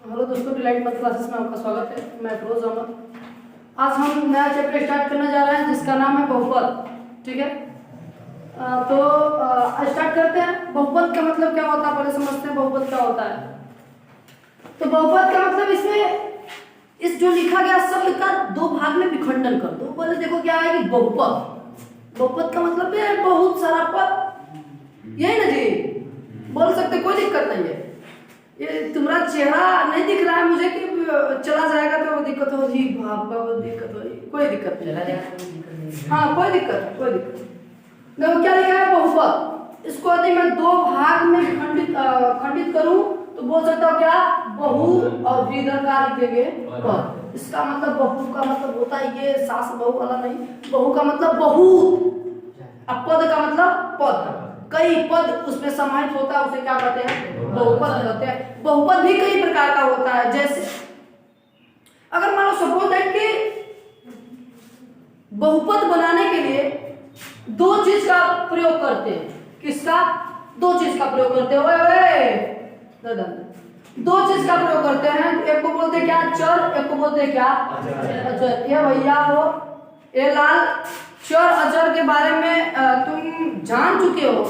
Hello दोस्तों, delight math classes में आपका स्वागत है। मैं फिरोज अहमद। आज हम नया चैप्टर स्टार्ट करने जा रहे हैं जिसका नाम है बहुपद। ठीक है, तो स्टार्ट करते हैं। बहुपद का मतलब क्या होता है पहले समझते हैं। बहुपद क्या होता है? तो बहुपद का मतलब इसमें इस जो लिखा गया शब्द का दो भाग में विखंडन कर दो। पहले देखो क्या है कि बहुपद। बहुपद का मतलब है बहुत सारा पद, यही ना जी, बोल सकते, कोई दिक्कत नहीं है। ये तुम्हारा चेहरा नहीं दिख रहा है मुझे कि चला जाएगा तो दिक्कत हो जी, आपका दिक्कत हो, कोई दिक्कत नहीं। हाँ, कोई दिक्कत कोई दिक्कत। देखो क्या लिखा है बहुपद। इसको यदि मैं दो भाग में खंडित करूं तो बोल सकता हूँ क्या, बहु और इधर का लिखेंगे पद। इसका मतलब बहु का मतलब होता है ये सास बहु वाला नहीं, बहु का मतलब बहुत, अब पद का मतलब पद, कई पद उसमें समाहित होता है, उसे क्या कहते हैं, बहुपद कहते हैं। बहुपद भी कई प्रकार का होता है। जैसे अगर मान लो सपोज दैट कि बहुपद बनाने के लिए दो चीज का प्रयोग करते हैं। किसका? दो चीज का प्रयोग करते हैं। दो चीज का प्रयोग करते हैं। एक को बोलते क्या, चर, एक को बोलते क्या, अचर। ये भैया हो, ये लाल, चर अचर के बारे में तुम जान चुके हो,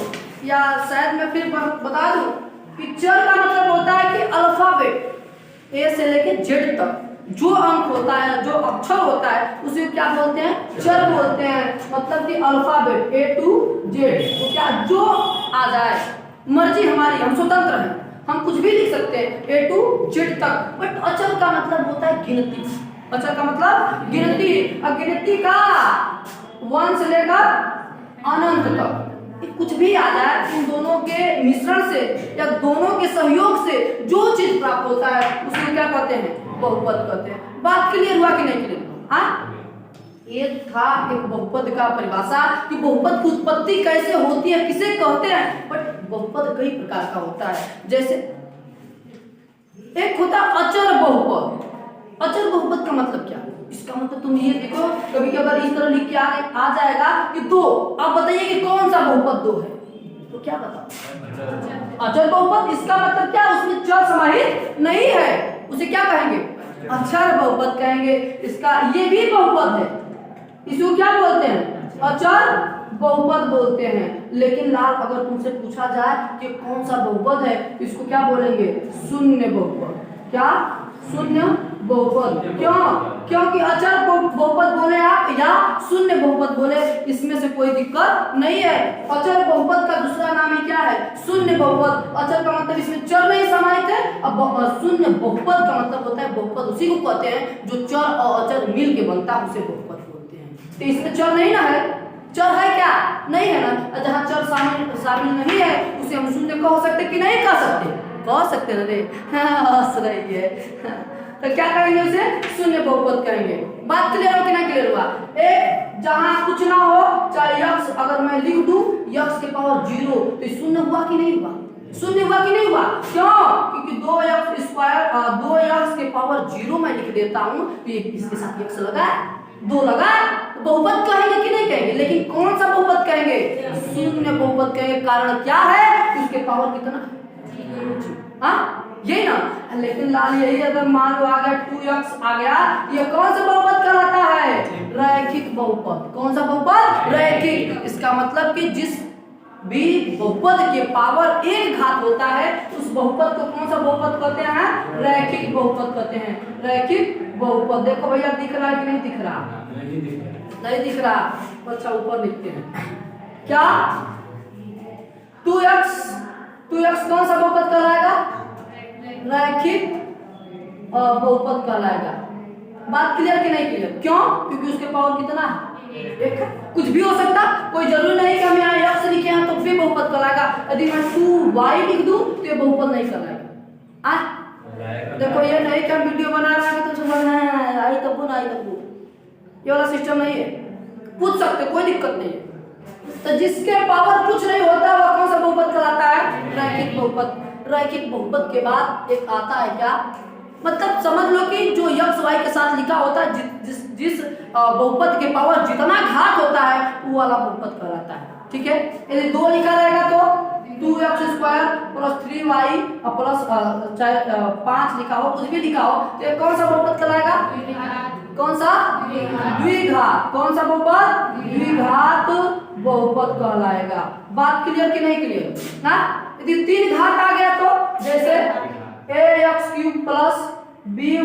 या शायद मैं फिर बता दूं कि चर का मतलब होता है कि अल्फाबेट ए से लेके जेड तक जो अंक होता है, जो अक्षर होता है, उसे क्या बोलते हैं, चर बोलते हैं। मतलब कि अल्फाबेट ए टू जेड, तो क्या जो आ जाए, मर्जी हमारी, हम स्वतंत्र हैं, हम कुछ भी लिख सकते हैं ए टू जेड तक। बट अचर का मतलब होता है गिनती। अचर का मतलब गिनती। और गिनती का 1 से लेकर अनंत तक कुछ भी आ जाए, इन दोनों के मिश्रण से या दोनों के सहयोग से जो चीज प्राप्त होता है उसे क्या कहते हैं, बहुपद कहते हैं। बात क्लियर हुआ कि नहीं क्लियर? हाँ, ये था एक बहुपद का परिभाषा कि बहुपद की उत्पत्ति कैसे होती है, किसे कहते हैं। बट बहुपद कई प्रकार का होता है। जैसे एक होता अचर बहुपद। अचर बहुपद का मतलब क्या है? इसका मतलब तुम ये देखो, कभी कभी अगर इस तरह लिख के आ जाएगा कि दो, अब बताइए कि कौन सा बहुपद दो है, तो क्या बताओ, अचर बहुपद। इसका मतलब क्या, उसमें चर समाहित नहीं है, उसे क्या कहेंगे, अचर बहुपद कहेंगे। इसका ये भी बहुपद है, इसको क्या बोलते हैं, अचर बहुपद बोलते हैं। लेकिन लाल, अगर तुमसे पूछा जाए कि कौन सा बहुपद है, इसको क्या बोलेंगे, शून्य बहुपद। क्या? शून्य बहुपद। क्यों? क्योंकि अचर बहुपद बोले आप या शून्य बहुपद बोले, इसमें से कोई दिक्कत नहीं है। अचर बहुपद का दूसरा नाम ही क्या है, शून्य बहुपद। अचर का मतलब इसमें चर नहीं समाहित है। अब शून्य बहुपद का मतलब होता है, बहुपद उसी को कहते हैं जो चर और अचर मिल के बनता है, उसे बहुपद बोलते हैं। तो इसमें चर नहीं ना है, चर है क्या, नहीं है ना। जहाँ चर शामिल नहीं है उसे हम शून्य कह सकते कि नहीं कह सकते, कह सकते ना रे, हंस रही है। तो क्या कहेंगे, उसे शून्य बहुपद कहेंगे। बात क्लियर हो कि ना क्लियर हुआ? एक जहां कुछ ना हो, चाहे यक्स अगर मैं लिख दूं यक्स के पावर 0, तो शून्य हुआ कि नहीं हुआ, शून्य हुआ कि नहीं हुआ? क्यों? क्योंकि 2x स्क्वायर 2x के पावर 0 मैं लिख देता हूं, तो ये इसके साथ x लगा है, 2 लगा है, तो बहुपद कहेंगे कि नहीं कहेंगे? लेकिन कौन सा बहुपद कहेंगे, शून्य बहुपद कहेंगे। कारण क्या है, उसके पावर कितना, हाँ यही ना। लेकिन लाल यही, अगर मान लो आ गया 2x आ गया, ये कौन सा बहुपद कहलाता है, रैखिक बहुपद। कौन सा बहुपद, रैखिक। इसका मतलब कि जिस भी बहुपद के पावर 1 घात होता है, उस बहुपद को कौन सा बहुपद कहते हैं, रैखिक बहुपद कहते हैं। रैखिक बहुपद। देखो भैया दिख रहा है कि नहीं दिख रहा, नहीं दिख रहा, अच्छा ऊपर लिखते हैं क्या, 2x कौन सा बहुपद कहलाएगा, रैखिक बहुपद कहलाएगा। बात क्लियर कि नहीं क्लियर? क्यों? क्योंकि उसके पावर कितना है, 1 है। कुछ भी हो सकता, कोई जरूरी नहीं कि हम यहाँ x लिखे हैं तो भी बहुपद कहलाएगा। यदि मैं 2y लिख दूं तो ये बहुपद नहीं कहलाएगा। देखो ये नहीं कि हम वीडियो बना रहे हैं तो समझना है आई तब्बू ना आई तब्बू, ये वाला सिस्टम नहीं है, पूछ सकते, कोई दिक्कत नहीं है। तो जिसके पावर कुछ नहीं होता वह कौन सा बहुपद कहलाता है, रैखिक बहुपद। रैखिक बहुपद के बाद एक आता है क्या, मतलब समझ लो कि जो x y के साथ लिखा होता है, जिस बहुपद के पावर जितना घात होता है वो वाला बहुपद कहलाता है। ठीक है, यदि 2 लिखा रहेगा तो 2x² प्लस 3y प्लस चाहे 5 लिखा हो, कुछ भी लिखा हो, तो ये कौन सा बहुपद कहलाएगा? कौन सा? द्विघात। कौन सा बहुपद? द्विघात बहुपद कहलाएगा। बात क्लियर कि नहीं क्लियर? ना यदि 3 घात आ गया तो जैसे ax³ plus bx²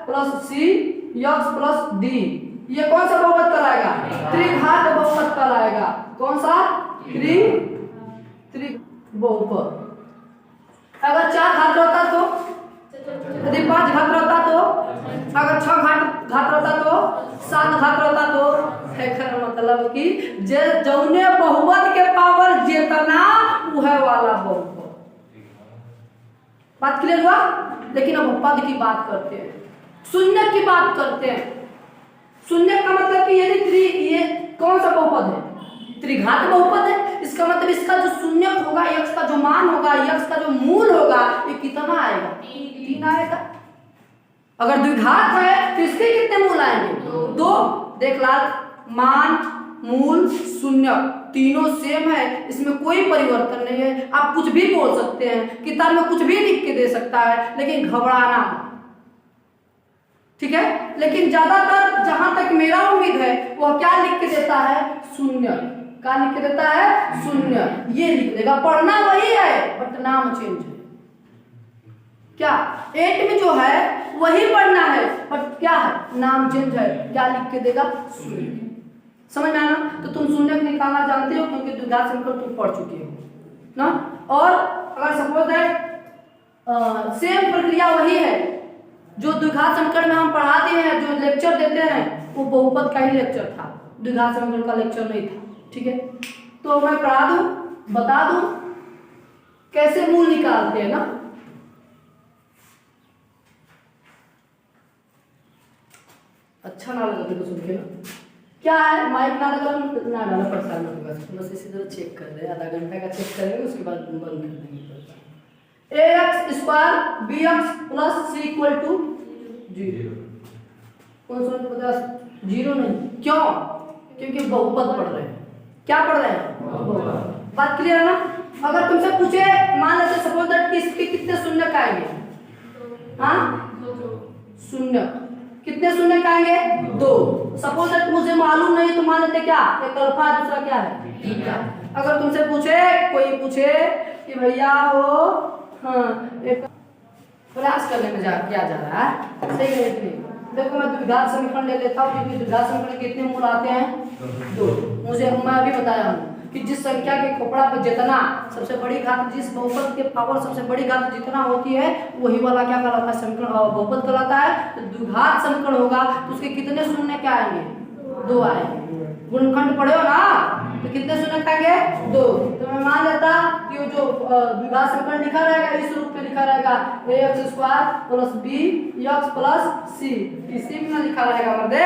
plus cx plus d, ये कौन सा बहुपद कहलाएगा? त्रिघात बहुपद कहलाएगा। कौन सा? त्रि बहुपद। अगर 4 घात रहता तो, यदि 5 घात रहता तो, अगर 6 घात रहता तो, 7 घात रहता तो, एकर मतलब कि जौने बहुपद के पावर जितना उहे वाला बहुपद। बात क्लियर हुआ? लेकिन अब पद की बात करते हैं, शून्य की बात करते हैं। शून्य का मतलब कि यदि ये कौन सा बहुपद है? त्रिघात बहुपद है। इसका मतलब इसका जो शून्य होगा, x का जो मान होगा, x का जो मूल होगा, ये कितना आएगा? 3 आएगा। अगर द्विघात है तो इसके कितने मूल आएंगे? 2। देख लाल, मान, मूल, शून्य तीनों सेम है, इसमें कोई परिवर्तन नहीं है। आप कुछ भी बोल सकते हैं, किताब में कुछ भी लिख के दे सकता है, लेकिन घबराना, ठीक है? लेकिन ज्यादातर जहां तक मेरा उम्मीद है वह क्या लिख के देता है? शून्य। क्या लिख के देता है? शून्य। ये लिख देगा, पढ़ना वही है बट नाम चेंज है। क्या 8 में जो है वही पढ़ना है बट क्या है? नाम चेंज है। क्या लिख के देगा? शून्य। समझ में आना? तो तुम शून्य निकालना जानते हो क्योंकि द्विघात समीकरण तुम पढ़ चुके हो ना। और अगर सपोज दैट सेम प्रक्रिया वही है जो द्विघात समीकरण में हम पढ़ाते हैं, जो लेक्चर देते हैं, वो बहुपद का ही लेक्चर था, द्विघात समीकरण का लेक्चर नहीं था, ठीक है? तो मैं पढ़ा दूं, बता दूं कैसे मूल निकालते हैं ना। अच्छा ना लगा तो सुन के ना, क्या है? माइक ना लगा ना डाला, परेशान मत होगा, बस इसी तरह चेक कर रहे हैं, आधा घंटा का चेक करेंगे, उसके बाद बंद कर देंगे। ax² bx plus c equal to 0। कौन सा बता? 0 नहीं। क्यों? क्योंकि बहुपद पढ़ रहे हैं। क्या पढ़ रहे हैं? बहुपद। बात क्लियर है ना? अगर तुमसे पूछे, मान लेते सपोज दैट इसके कितने शून्य आएंगे? हाँ, शून्य। कितने शून्य आएंगे? 2। सपोज दैट मुझे मालूम नहीं तो मान लेते क्या? एक अल्फा, दूसरा क्या है? बीटा। अगर तुमसे पूछे, कोई पूछे कि भैया वो एक प्रयास करने में किया जा रहा है, सही है कि नहीं? देखो मैं द्विघात समीकरण ले लेता हूँ, क्योंकि द्विघात समीकरण कितने मूल आते हैं? 2। मुझे मैं अभी बताया हूँ कि जिस संख्या के खोपड़ा पर जितना सबसे बड़ी घात, जिस बहुपद के पावर सबसे बड़ी घात जितना होती है, वही वाला क्या कहलाता है? समीकरण बहुपद कहलाता है। तो द्विघात समीकरण होगा तो उसके कितने शून्य क्या आएंगे? 2 आएंगे। गुणनखंड पढ़े हो ना, तो कितने शून्य आएंगे? 2। तो मैं मान लेता कि वो जो द्विघात समीकरण लिखा रहेगा इस रूप में लिखा रहेगा, ax² plus bx plus c। इसी में लिखा रहेगा मर्दे।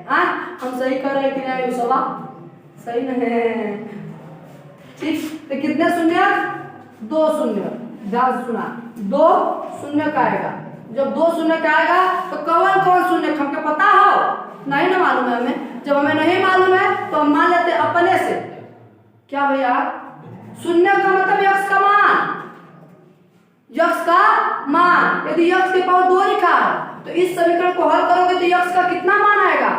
हाँ, हम सही कर रहे हैं कि नहीं? सवा सही नहीं है, ठीक? तो कितने शून्य? 2 शून्य। ध्यान से सुना, 2 शून्य का आएगा। जब 2 शून्य का आएगा तो कौन कौन शून्य हमको पता हो? नहीं ना मालूम है हमें। जब हमें नहीं मालूम है तो हम मान लेते अपने से। क्या भैया? शून्य का मतलब x का मान, x का मान। यदि x के पावर 2 लिखा है तो इस समीकरण को हल करोगे तो x का कितना मान आएगा?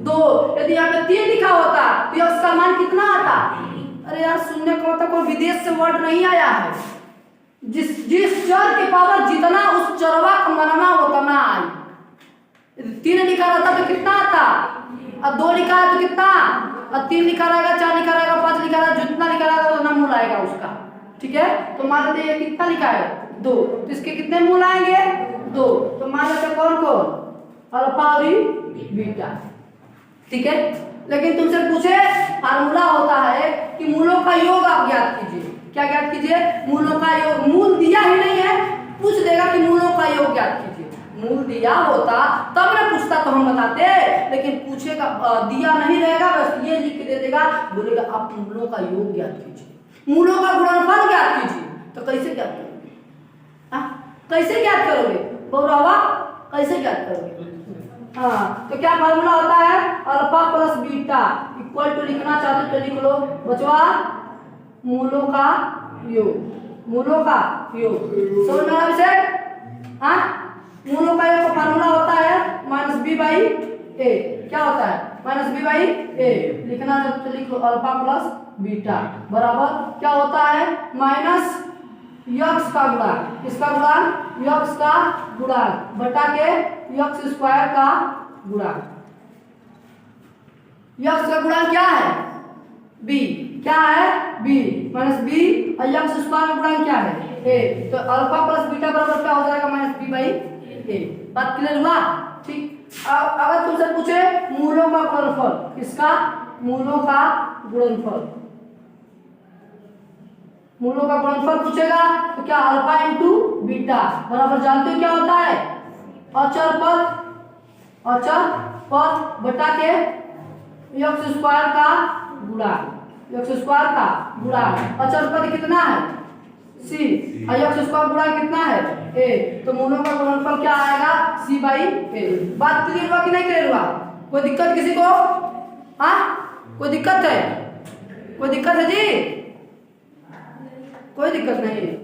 2। यदि यहाँ पे 3 लिखा होता तो x का मान कितना आता? अरे यार, शून्य का मतलब कोई विदेश से वर्ड नहीं आया है। जिस चर के पावर जितना उस चरवा का मनना उतना आई। 3 लिखा रहता तो कितना आता? अब 2 लिखा है तो कितना? अब 3 लिखा रहेगा, 4 लिखा रहेगा, 5 लिखा रहेगा, जितना लिखा रहेगा उतना मूल आएगा उसका, ठीक है? तो मान लेते हैं कितना लिखा है? 2। तो इसके कितने मूल आएंगे? 2। तो मान लेते कौन कौन? अल्फा और बीटा, ठीक है? लेकिन तुमसे पूछे, फार्मूला होता है कि मूलों का योग आप ज्ञात कीजिए। क्या ज्ञात कीजिए? मूलों का योग। मूल दिया ही नहीं है, पूछ देगा कि मूलों का योग ज्ञात कीजिए। मूल दिया होता तब ना पूछता तो हम बताते, लेकिन पूछेगा, दिया नहीं रहेगा, बस ये लिख के दे देगा, बोलेगा आप मूलों का योग ज्ञात कीजिए, मूलों का गुणनफल ज्ञात कीजिए। तो कैसे ज्ञात करोगे? कैसे ज्ञात करोगे? बहुरावा कैसे ज्ञात करोगे? हाँ, तो क्या फार्मूला होता है? Alpha plus beta equal to, लिखना चाहते तो लिख लो बचवा, मूलों का योग, मूलों का योग। समझ में आया विषय? हाँ, मूलों का योग का फार्मूला होता है -b/a। क्या होता है? -b/a। लिखना जब तो लिखो अल्फा प्लस बीटा बराबर क्या होता है? माइनस यक्स का गुणांक, किसका गुणांक? यक्स का गुणांक बटा के यक्स स्क्वायर का गुणांक। यक्स का गुणांक क्या है? b। क्या है? b -b और यक्स स्क्वायर का गुणांक क्या है? a। तो अल्फा प्लस बीटा बराबर क्या हो जाएगा? -b/a। बात क्लियर हुआ? ठीक। अगर तुमसे पूछे मूलों का गुणनफल, किसका? मूलों का गुणनफल, मूलों का गुणनफल पूछेगा तो क्या? अल्फा इंटू बीटा बराबर जानते हो क्या होता है? अचर पद बटा के यक्स स्क्वायर का गुणांक, यक्स स्क्वायर का गुणांक। अचर पद कितना है? c और यक्स स्क्वायर गुणांक कितना है? a। तो मूलों का गुणनफल क्या आएगा? c/a। बात क्लियर हुआ कि नहीं क्लियर हुआ? कोई दिक्कत किसी को? हाँ, कोई दिक्कत है? कोई दिक्कत है जी? कोई दिक्कत नहीं।